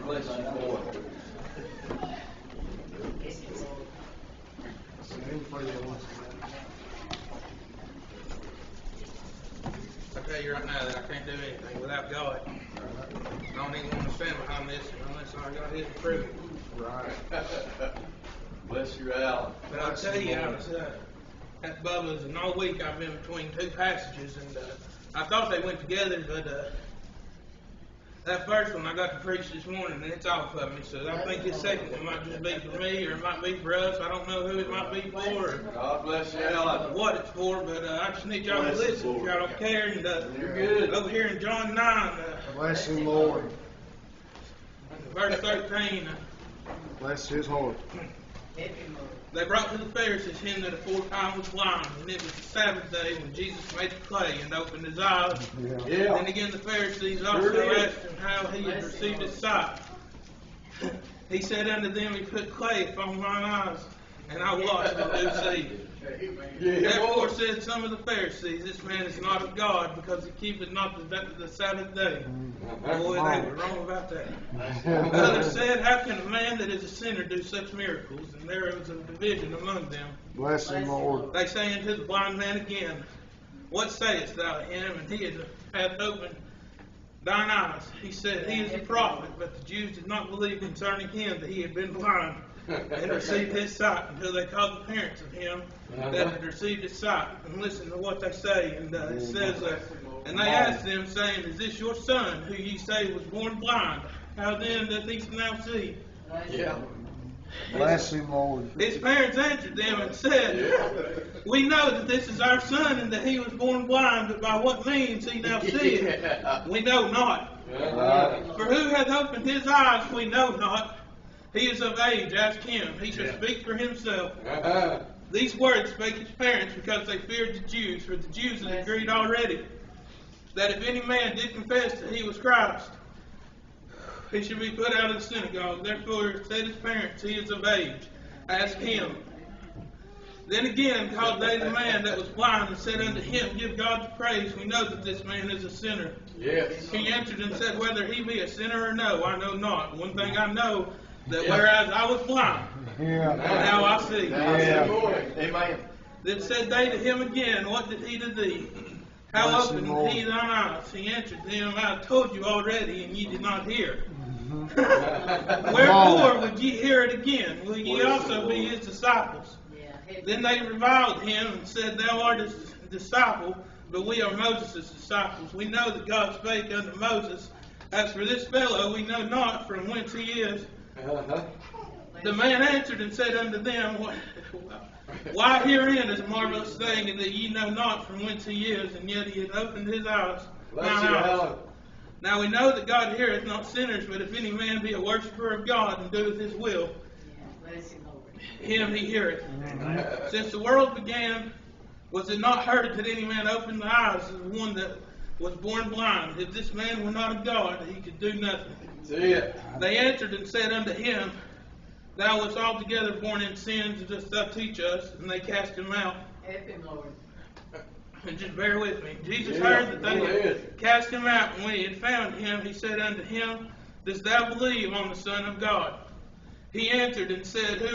bless you, boy. I tell you right now that I can't do anything without God. I don't even want to stand behind this unless I got His approval. Right. Bless you, Al. But I'll tell you, I was at Bubba's, and all week I've been between two passages, and I thought they went together, but that first one I got to preach this morning, and it's off of me. So I think this second one might just be for me, or it might be for us. I don't know who it might be for, or God bless you, Al. what it's for, but I just need y'all to listen if y'all don't care. And You're good. over here in John 9, Bless him, Lord. verse 13. Bless his heart. They brought to the Pharisees him that aforetime was blind, and it was the Sabbath day when Jesus made the clay and opened his eyes. Yeah. Then again the Pharisees also asked him how he had received his sight. He said unto them, He put clay upon mine eyes, and I watched and do see. Therefore said some of the Pharisees, This man is not of God, because he keepeth not the Sabbath day. Boy, they were wrong about that. Others said, How can a man that is a sinner do such miracles? And there was a division among them. Bless him, Lord. They say unto the blind man again, What sayest thou to him? And he hath opened thine eyes. He said, He is a prophet. But the Jews did not believe concerning him that he had been blind, and received his sight, until they called the parents of him that had received his sight. And listen to what they say. And it says, And they asked them, saying, Is this your son, who ye say was born blind? How then doth he now see? Yeah. Bless him, Lord. His parents answered them and said, We know that this is our son, and that he was born blind, but by what means he now seeth, we know not. For who hath opened his eyes, we know not. He is of age, ask him. He shall speak for himself. These words spake his parents, because they feared the Jews, for the Jews had agreed already, that if any man did confess that he was Christ, he should be put out of the synagogue. Therefore said his parents, He is of age, ask him. Then again called they the man that was blind, and said unto him, Give God the praise, we know that this man is a sinner. Yes. He answered and said, Whether he be a sinner or no, I know not. One thing I know, that whereas I was blind, now I see. Amen. Then said they to him again, What did he to thee? How Bless opened him, he thine eyes? He answered them, I have told you already, and ye did not hear. Wherefore would ye hear it again? Will ye also be his disciples? Then they reviled him and said, Thou art his disciple, but we are Moses' disciples. We know that God spake unto Moses. As for this fellow, we know not from whence he is. The man answered and said unto them, Why herein is a marvelous thing, and that ye know not from whence he is, and yet he hath opened his eyes. Now we know that God heareth not sinners, but if any man be a worshipper of God, and doeth his will, him he heareth. Since the world began, was it not heard that any man opened the eyes of the one that was born blind? If this man were not of God, he could do nothing. They answered and said unto him, Thou wast altogether born in sins, and dost thou teach us? And they cast him out. And just bear with me. Jesus heard that they had cast him out, and when he had found him, he said unto him, Dost thou believe on the Son of God? He answered and said, Who